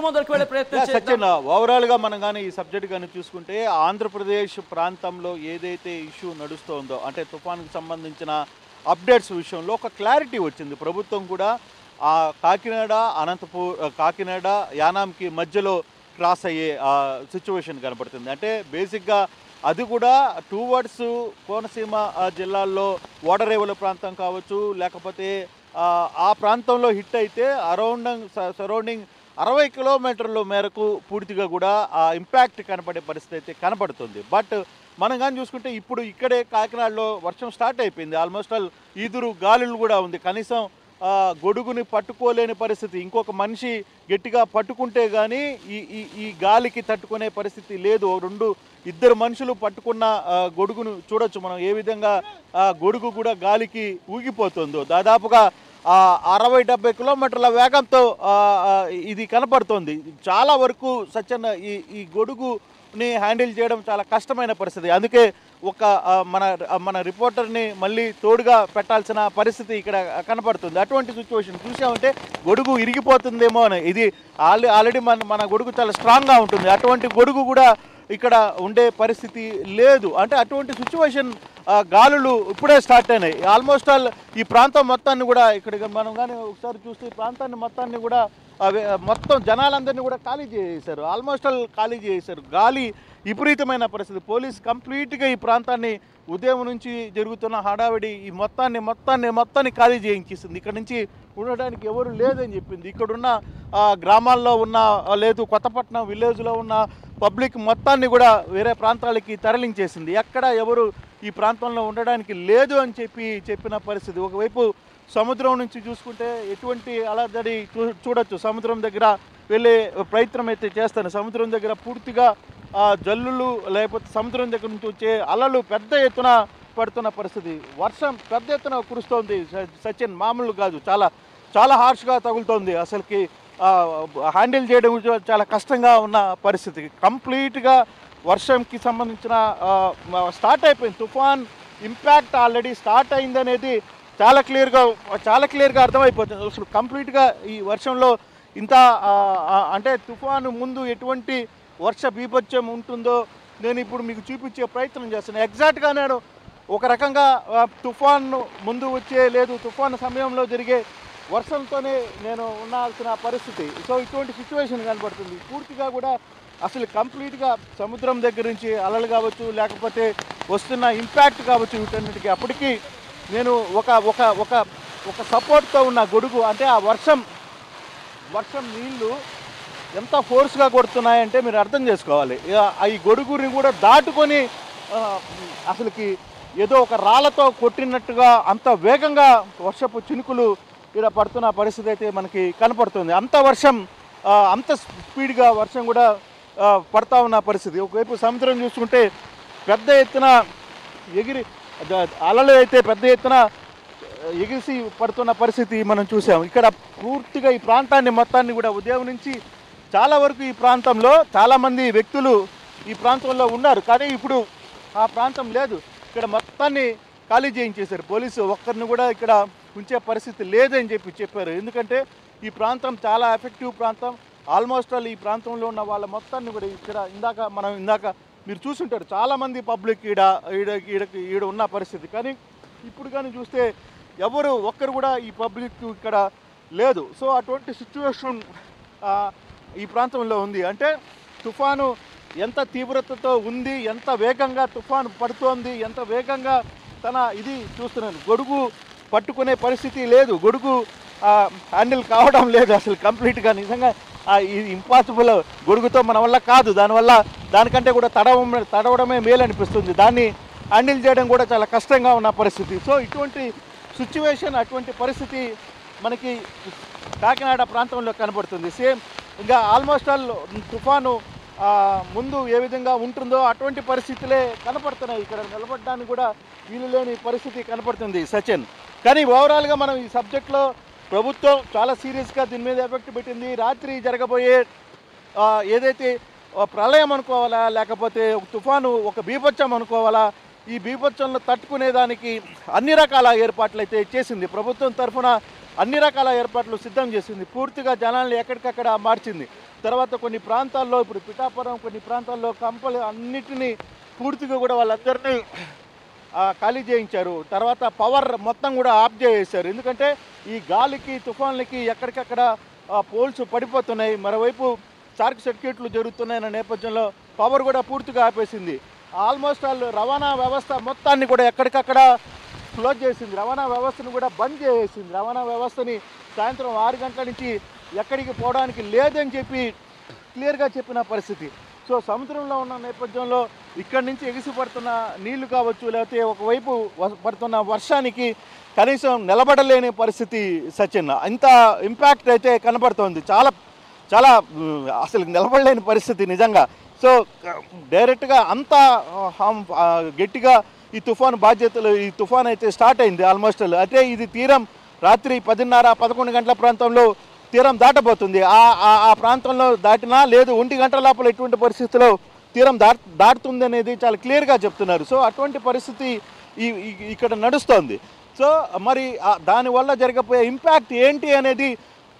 మొదలుకు వెళ్ళే ప్రయత్నం చేద్దాం. సచిన్, ఓవరాల్గా మనం కానీ ఈ సబ్జెక్ట్ కానీ చూసుకుంటే ఆంధ్రప్రదేశ్ ప్రాంతంలో ఏదైతే ఇష్యూ నడుస్తోందో అంటే తుఫాన్కి సంబంధించిన అప్డేట్స్ విషయంలో ఒక క్లారిటీ వచ్చింది. ప్రభుత్వం కూడా ఆ కాకినాడ అనంతపూర్ కాకినాడ యానాంకి మధ్యలో క్రాస్ అయ్యే సిచ్యువేషన్ కనపడుతుంది. అంటే బేసిక్గా అది కూడా టువర్డ్స్ కోనసీమ జిల్లాల్లో ఓడరేవుల ప్రాంతం కావచ్చు, లేకపోతే ఆ ప్రాంతంలో హిట్ అయితే సరౌండింగ్ 60 కిలోమీటర్ల మేరకు పూర్తిగా కూడా ఆ ఇంపాక్ట్ కనపడే పరిస్థితి అయితే కనపడుతుంది. బట్ మనం కానీ చూసుకుంటే ఇప్పుడు ఇక్కడే కాకినాడలో వర్షం స్టార్ట్ అయిపోయింది. ఆల్మోస్ట్ ఆల్ ఈదురు గాలులు కూడా ఉంది. కనీసం గొడుగుని పట్టుకోలేని పరిస్థితి. ఇంకొక మనిషి గట్టిగా పట్టుకుంటే కానీ ఈ గాలికి తట్టుకునే పరిస్థితి లేదు. ఇద్దరు మనుషులు పట్టుకున్న గొడుగును చూడొచ్చు మనం ఏ విధంగా గొడుగు కూడా గాలికి ఊగిపోతుందో. దాదాపుగా 60-70 కిలోమీటర్ల వేగంతో ఇది కనపడుతోంది. చాలా వరకు సత్యన్న ఈ గొడుగుని హ్యాండిల్ చేయడం చాలా కష్టమైన పరిస్థితి. అందుకే మన రిపోర్టర్ని మళ్ళీ తోడుగా పెట్టాల్సిన పరిస్థితి ఇక్కడ కనపడుతుంది. అటువంటి సిచ్యువేషన్ చూసామంటే గొడుగు ఇరిగిపోతుందేమో అని. ఇది ఆల్రెడీ మన గొడుగు చాలా స్ట్రాంగ్గా ఉంటుంది. అటువంటి గొడుగు కూడా ఇక్కడ ఉండే పరిస్థితి లేదు. అంటే అటువంటి సిచ్యువేషన్ గాలులు ఇప్పుడే స్టార్ట్ అయినాయి. ఆల్మోస్ట్ ఆల్ ఈ ప్రాంతం మొత్తాన్ని కూడా ఇక్కడ మనం కానీ ఒకసారి చూస్తే ఈ ప్రాంతాన్ని మొత్తాన్ని కూడా మొత్తం జనాలందరినీ కూడా ఖాళీ చేసేశారు. ఆల్మోస్ట్ ఆల్ ఖాళీ చేసేశారు. గాలి విపరీతమైన పరిస్థితి. పోలీస్ కంప్లీట్గా ఈ ప్రాంతాన్ని ఉదయం నుంచి జరుగుతున్న హడావిడి ఈ మొత్తాన్ని ఖాళీ చేయించేసింది. ఇక్కడ నుంచి ఉండడానికి ఎవరు లేదని చెప్పింది. ఇక్కడున్న గ్రామాల్లో ఉన్న లేదు కొత్తపట్నం విలేజ్లో ఉన్న పబ్లిక్ మొత్తాన్ని కూడా వేరే ప్రాంతాలకి తరలించేసింది. ఎక్కడ ఎవరు ఈ ప్రాంతంలో ఉండడానికి లేదు అని చెప్పిన పరిస్థితి. ఒకవైపు సముద్రం నుంచి చూసుకుంటే ఎటువంటి అలజడి చూడొచ్చు. సముద్రం దగ్గర వెళ్ళే ప్రయత్నం అయితే చేస్తాను. సముద్రం దగ్గర పూర్తిగా జల్లులు లేకపోతే సముద్రం దగ్గర నుంచి వచ్చే అలలు పెద్ద ఎత్తున పడుతున్న పరిస్థితి. వర్షం పెద్ద ఎత్తున కురుస్తోంది సచిన్, మామూలు కాదు. చాలా హార్ష్గా తగులుతోంది. అసలుకి హ్యాండిల్ చేయడం చాలా కష్టంగా ఉన్న పరిస్థితి. కంప్లీట్గా వర్షంకి సంబంధించిన స్టార్ట్ అయిపోయింది. తుఫాన్ ఇంపాక్ట్ ఆల్రెడీ స్టార్ట్ అయిందనేది చాలా క్లియర్గా అర్థమైపోతుంది. అసలు కంప్లీట్గా ఈ వర్షంలో ఇంత అంటే తుఫాను ముందు ఎటువంటి వర్ష బీభత్సం ఉంటుందో నేను ఇప్పుడు మీకు చూపించే ప్రయత్నం చేస్తాను. ఎగ్జాక్ట్గా నేను ఒక రకంగా తుఫాను ముందు తుఫాను సమయంలో జరిగే వర్షంతోనే నేను ఉండాల్సిన పరిస్థితి. సో ఇటువంటి సిచ్యువేషన్ కనబడుతుంది. పూర్తిగా కూడా అసలు కంప్లీట్గా సముద్రం దగ్గర నుంచి అలలు కావచ్చు, లేకపోతే వస్తున్న ఇంపాక్ట్ కావచ్చు, వీటన్నిటికీ అప్పటికి నేను ఒక సపోర్ట్తో ఉన్న గొడుగు అంటే ఆ వర్షం నీళ్లు ఎంత ఫోర్స్గా కొడుతున్నాయంటే మీరు అర్థం చేసుకోవాలి. ఈ గొడుగుని కూడా దాటుకొని అసలుకి ఏదో ఒక రాళ్ళతో కొట్టినట్టుగా అంత వేగంగా వర్షపు చినుకులు ఇక్కడ పడుతున్న పరిస్థితి అయితే మనకి కనపడుతుంది. అంత స్పీడ్గా వర్షం కూడా పడతా ఉన్న పరిస్థితి. ఒకవైపు సముద్రం చూసుకుంటే పెద్ద ఎత్తున అలలు అయితే పెద్ద ఎత్తున ఎగిసి పడుతున్న పరిస్థితి మనం చూసాం. ఇక్కడ పూర్తిగా ఈ ప్రాంతాన్ని మొత్తాన్ని కూడా ఉదయం నుంచి చాలా వరకు ఈ ప్రాంతంలో చాలామంది వ్యక్తులు ఈ ప్రాంతంలో ఉన్నారు. కానీ ఇప్పుడు ఆ ప్రాంతం లేదు. ఇక్కడ మొత్తాన్ని ఖాళీ చేయించేశారు. పోలీసు ఒక్కరిని కూడా ఇక్కడ ఉంచే పరిస్థితి లేదని చెప్పారు. ఎందుకంటే ఈ ప్రాంతం చాలా ఎఫెక్టివ్ ప్రాంతం. ఆల్మోస్ట్ ఆల్ ఈ ప్రాంతంలో ఉన్న వాళ్ళ మొత్తాన్ని కూడా ఇక్కడ ఇందాక మీరు చూసుంటారు. చాలామంది పబ్లిక్ ఈడ ఉన్న పరిస్థితి. కానీ ఇప్పుడు కానీ చూస్తే ఒక్కరు కూడా ఈ పబ్లిక్ ఇక్కడ లేదు. సో అటువంటి సిచ్యువేషన్ ఈ ప్రాంతంలో ఉంది. అంటే తుఫాను ఎంత తీవ్రతతో ఉంది, ఎంత వేగంగా తుఫాను పడుతోంది, ఎంత వేగంగా ఇది చూస్తున్నాను. గొడుగు పట్టుకునే పరిస్థితి లేదు. గొడుగు హ్యాండిల్ కావడం లేదు అసలు కంప్లీట్గా. నిజంగా ఇది ఇంపాసిబుల్. గొడుగుతో మన వల్ల కాదు. దానికంటే కూడా తడవడమే మేలు అనిపిస్తుంది. దాన్ని హ్యాండిల్ చేయడం కూడా చాలా కష్టంగా ఉన్న పరిస్థితి. సో ఇటువంటి సిచ్యువేషన్, అటువంటి పరిస్థితి మనకి కాకినాడ ప్రాంతంలో కనబడుతుంది. సేమ్ ఇంకా ఆల్మోస్ట్ ఆల్ తుఫాను ముందు ఏ విధంగా ఉంటుందో అటువంటి పరిస్థితులే కనపడుతున్నాయి. ఇక్కడ నిలబడడానికి కూడా వీలు లేని పరిస్థితి కనపడుతుంది సచిన్. కానీ ఓవరాల్గా మనం ఈ సబ్జెక్ట్లో ప్రభుత్వం చాలా సీరియస్గా దీని మీద ఎఫెక్ట్ పెట్టింది. రాత్రి జరగబోయే ఏదైతే ప్రళయం అనుకోవాలా, లేకపోతే తుఫాను ఒక బీభత్సం అనుకోవాలా, ఈ బీభత్సంలో తట్టుకునేదానికి అన్ని రకాల ఏర్పాట్లు అయితే చేసింది. ప్రభుత్వం తరఫున అన్ని రకాల ఏర్పాట్లు సిద్ధం చేసింది. పూర్తిగా జనాల్ని ఎక్కడికక్కడ మార్చింది. తర్వాత కొన్ని ప్రాంతాల్లో ఇప్పుడు పిఠాపురం కొన్ని ప్రాంతాల్లో కంపలు అన్నిటినీ పూర్తిగా కూడా వాళ్ళందరినీ ఖాళీ చేయించారు. తర్వాత పవర్ మొత్తం కూడా ఆఫ్ చేసేశారు. ఎందుకంటే ఈ గాలికి తుఫాన్లకి ఎక్కడికక్కడ పోల్స్ పడిపోతున్నాయి. మరోవైపు షార్ట్ సర్క్యూట్లు జరుగుతున్నాయన్న నేపథ్యంలో పవర్ కూడా పూర్తిగా ఆపేసింది. ఆల్మోస్ట్ ఆల్ రవాణా వ్యవస్థ మొత్తాన్ని కూడా ఎక్కడికక్కడ క్లోజ్ చేసింది. రవాణా వ్యవస్థను కూడా బంద్ చేసేసింది. రవాణా వ్యవస్థని సాయంత్రం 6 గంటల నుంచి ఎక్కడికి పోవడానికి లేదని చెప్పి క్లియర్గా చెప్పిన పరిస్థితి. సో సముద్రంలో ఉన్న నేపథ్యంలో ఇక్కడి నుంచి ఎగిసి పడుతున్న నీళ్లు కావచ్చు, లేకపోతే ఒకవైపు పడుతున్న వర్షానికి కనీసం నిలబడలేని పరిస్థితి సచిన్. ఇంత ఇంపాక్ట్ అయితే కనబడుతోంది. చాలా చాలా అసలు నిలబడలేని పరిస్థితి నిజంగా. సో డైరెక్ట్గా అంత గట్టిగా ఈ తుఫాను బాధ్యతలు ఈ తుఫాన్ అయితే స్టార్ట్ అయింది ఆల్మోస్ట్. అయితే ఇది తీరం రాత్రి 10:30-11 గంటల ప్రాంతంలో తీరం దాటబోతుంది. ఆ ప్రాంతంలో దాటినా లేదు 1 గంట లోపల ఎటువంటి పరిస్థితిలో తీరం దాటుతుంది అనేది చాలా క్లియర్గా చెప్తున్నారు. సో అటువంటి పరిస్థితి ఇక్కడ నడుస్తోంది. సో మరి దానివల్ల జరగబోయే ఇంపాక్ట్ ఏంటి అనేది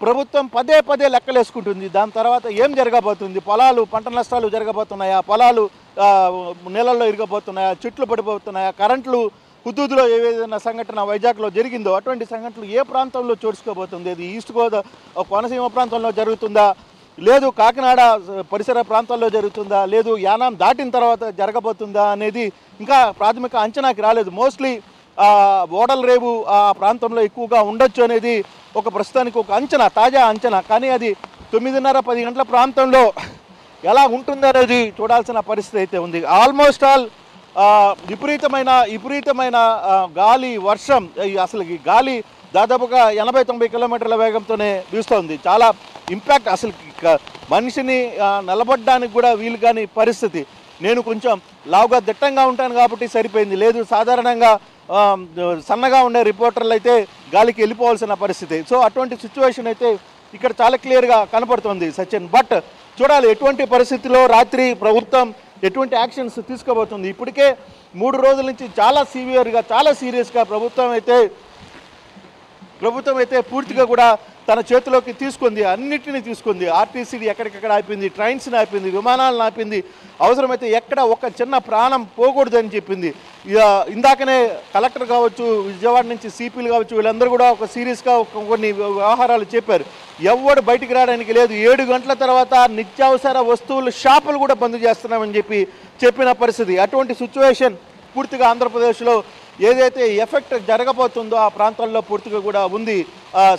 ప్రభుత్వం పదే పదే లెక్కలేసుకుంటుంది. దాని తర్వాత ఏం జరగబోతుంది, పొలాలు పంట నష్టాలు జరగబోతున్నాయా, పొలాలు నీళ్ళల్లో ఇరగబోతున్నాయా, చెట్లు పడిపోతున్నాయా, కరెంట్లు హుదూదులో ఏదైనా సంఘటన వైజాగ్లో జరిగిందో అటువంటి సంఘటనలు ఏ ప్రాంతంలో చోడుచుకోబోతుంది, అది ఈస్ట్ గోదావరి కోనసీమ ప్రాంతంలో జరుగుతుందా, లేదు కాకినాడ పరిసర ప్రాంతాల్లో జరుగుతుందా, లేదు యానాం దాటిన తర్వాత జరగబోతుందా అనేది ఇంకా ప్రాథమిక అంచనాకి రాలేదు. మోస్ట్లీ ఓడల రేవు ఆ ప్రాంతంలో ఎక్కువగా ఉండొచ్చు అనేది ఒక ప్రస్తుతానికి ఒక అంచనా, తాజా అంచనా. కానీ అది 9:30-10 గంటల ప్రాంతంలో ఎలా ఉంటుందనేది చూడాల్సిన పరిస్థితి అయితే ఉంది. ఆల్మోస్ట్ ఆల్ విపరీతమైన గాలి వర్షం, అసలు ఈ గాలి దాదాపుగా 80-90 కిలోమీటర్ల వేగంతోనే వీస్తోంది. చాలా ఇంపాక్ట్, అసలు మనిషిని నిలబడడానికి కూడా వీలు కాని పరిస్థితి. నేను కొంచెం లావుగా దిట్టంగా ఉంటాను కాబట్టి సరిపోయింది, లేదు సాధారణంగా సన్నగా ఉండే రిపోర్టర్లు అయితే గాలికి వెళ్ళిపోవాల్సిన పరిస్థితి. సో అటువంటి సిచ్యువేషన్ అయితే ఇక్కడ చాలా క్లియర్గా కనపడుతుంది సచిన్. బట్ చూడాలి ఎటువంటి పరిస్థితిలో రాత్రి ప్రభుత్వం ఎటువంటి యాక్షన్స్ తీసుకోబోతుంది. ఇప్పటికే 3 రోజుల నుంచి చాలా సివియర్గా చాలా సీరియస్గా ప్రభుత్వం అయితే పూర్తిగా కూడా తన చేతిలోకి తీసుకుంది, అన్నిటినీ తీసుకుంది. ఆర్టీసీని ఎక్కడికక్కడ ఆపింది, ట్రైన్స్ని ఆపింది, విమానాలను ఆపింది, అవసరమైతే ఎక్కడ ఒక చిన్న ప్రాణం పోకూడదని చెప్పింది. ఇందాకనే కలెక్టర్ కావచ్చు, విజయవాడ నుంచి సిపిలు కావచ్చు, వీళ్ళందరూ కూడా ఒక సీరియస్గా కొన్ని వ్యవహారాలు చెప్పారు. ఎవడు బయటికి రావడానికి లేదు, 7 గంటల తర్వాత నిత్యావసర వస్తువులు షాపులు కూడా బంద్ చేస్తున్నామని చెప్పిన పరిస్థితి. అటువంటి సిచ్యువేషన్ పూర్తిగా ఆంధ్రప్రదేశ్లో ఏదైతే ఎఫెక్ట్ జరగబోతుందో ఆ ప్రాంతాల్లో పూర్తిగా కూడా ఉంది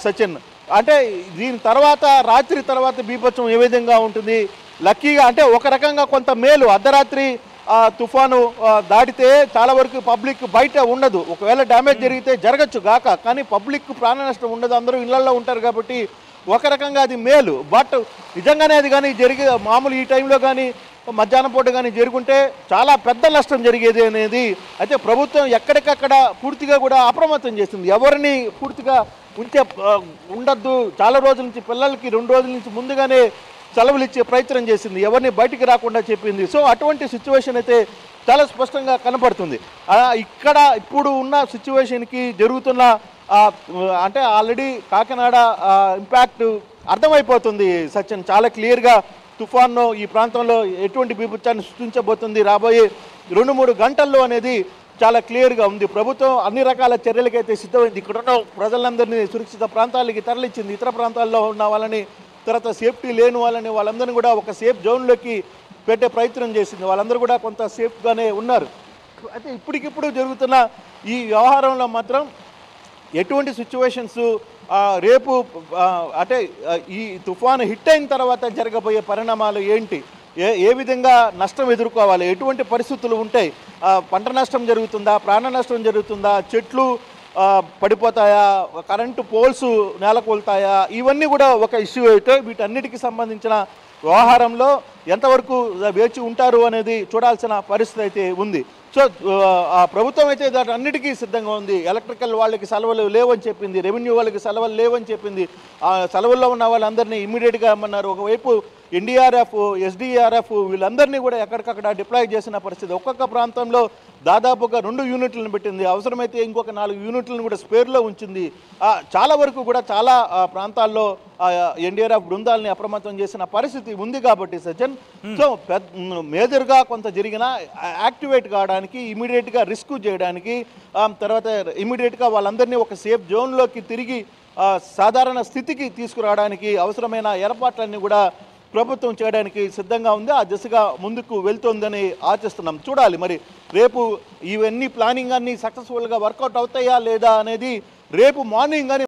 సచిన్. అంటే దీని తర్వాత రాత్రి తర్వాత బీభత్సం ఏ విధంగా ఉంటుంది, లక్కీగా అంటే ఒక రకంగా కొంత మేలు. అర్ధరాత్రి తుఫాను దాటితే చాలా వరకు పబ్లిక్ బయట ఉండదు, ఒకవేళ డ్యామేజ్ జరిగితే జరగచ్చు గాక, కానీ పబ్లిక్ ప్రాణ నష్టం ఉండదు, అందరూ ఇళ్లలో ఉంటారు కాబట్టి ఒక రకంగా అది మేలు. బట్ నిజంగానే అది కానీ మామూలు ఈ టైంలో కానీ మధ్యాహ్నం పూట కానీ జరుగుంటే చాలా పెద్ద నష్టం జరిగేది అనేది. అయితే ప్రభుత్వం ఎక్కడికక్కడ పూర్తిగా కూడా అప్రమత్తం చేసింది, ఎవరిని పూర్తిగా ఉండద్దు. చాలా రోజుల నుంచి పిల్లలకి 2 రోజుల నుంచి ముందుగానే సెలవులు ఇచ్చే ప్రయత్నం చేసింది, ఎవరిని బయటికి రాకుండా చెప్పింది. సో అటువంటి సిచ్యువేషన్ అయితే చాలా స్పష్టంగా కనపడుతుంది. ఇక్కడ ఇప్పుడు ఉన్న సిచ్యువేషన్కి జరుగుతున్న అంటే ఆల్రెడీ కాకినాడ ఇంపాక్ట్ అర్థమైపోతుంది సచిన్. చాలా క్లియర్గా తుఫాను ఈ ప్రాంతంలో ఎటువంటి బీభత్సాన్ని సృష్టించబోతుంది రాబోయే 2-3 గంటల్లో అనేది చాలా క్లియర్గా ఉంది. ప్రభుత్వం అన్ని రకాల చర్యలకైతే సిద్ధమైంది. ఇక్కడున్న ప్రజలందరినీ సురక్షిత ప్రాంతాలకి తరలించింది. ఇతర ప్రాంతాల్లో ఉన్న వాళ్ళని, తర్వాత సేఫ్టీ లేని వాళ్ళందరినీ కూడా ఒక సేఫ్ జోన్లోకి పెట్టే ప్రయత్నం చేసింది. వాళ్ళందరూ కూడా కొంత సేఫ్గానే ఉన్నారు. అయితే ఇప్పటికిప్పుడు జరుగుతున్న ఈ వ్యవహారంలో మాత్రం ఎటువంటి సిచ్యువేషన్స్ రేపు అంటే ఈ తుఫాను హిట్ అయిన తర్వాత జరగబోయే పరిణామాలు ఏంటి, ఏ విధంగా నష్టం ఎదుర్కోవాలి, ఎటువంటి పరిస్థితులు ఉంటాయి, పంట నష్టం జరుగుతుందా, ప్రాణ నష్టం జరుగుతుందా, చెట్లు పడిపోతాయా, కరెంటు పోల్స్ నేలకొల్తాయా, ఇవన్నీ కూడా ఒక ఇష్యూ అయితే వీటన్నిటికీ సంబంధించిన వ్యవహారంలో ఎంతవరకు వేచి ఉంటారు అనేది చూడాల్సిన పరిస్థితి అయితే ఉంది. సో ప్రభుత్వం అయితే దాని అన్నిటికీ సిద్ధంగా ఉంది. ఎలక్ట్రికల్ వాళ్ళకి సెలవులు లేవని చెప్పింది, రెవెన్యూ వాళ్ళకి సెలవులు లేవని చెప్పింది. సెలవుల్లో ఉన్న వాళ్ళందరినీ ఇమ్మీడియట్గా రమ్మన్నారు. ఒకవైపు ఎన్డీఆర్ఎఫ్, ఎస్డీఆర్ఎఫ్ వీళ్ళందరినీ కూడా ఎక్కడికక్కడ డిప్లాయ్ చేసిన పరిస్థితి. ఒక్కొక్క ప్రాంతంలో దాదాపుగా 2 యూనిట్లను పెట్టింది, అవసరమైతే ఇంకొక 4 యూనిట్లను కూడా స్పేర్లో ఉంచింది. చాలా వరకు కూడా చాలా ప్రాంతాల్లో ఎన్డీఆర్ఎఫ్ బృందాలని అప్రమత్తం చేసిన పరిస్థితి ఉంది. కాబట్టి సజ్జన్, సో మేజర్గా కొంత జరిగిన యాక్టివేట్ కావడానికి, ఇమీడియట్గా రిస్క్ చేయడానికి, తర్వాత ఇమీడియట్గా వాళ్ళందరినీ ఒక సేఫ్ జోన్లోకి తిరిగి సాధారణ స్థితికి తీసుకురావడానికి అవసరమైన ఏర్పాట్లన్నీ కూడా ప్రభుత్వం చేయడానికి సిద్ధంగా ఉంది. ఆ దిశగా ముందుకు వెళ్తోందని ఆశిస్తున్నాం. చూడాలి మరి రేపు ఇవన్నీ ప్లానింగ్ అన్నీ సక్సెస్ఫుల్గా వర్కౌట్ అవుతాయా లేదా అనేది రేపు మార్నింగ్ కానీ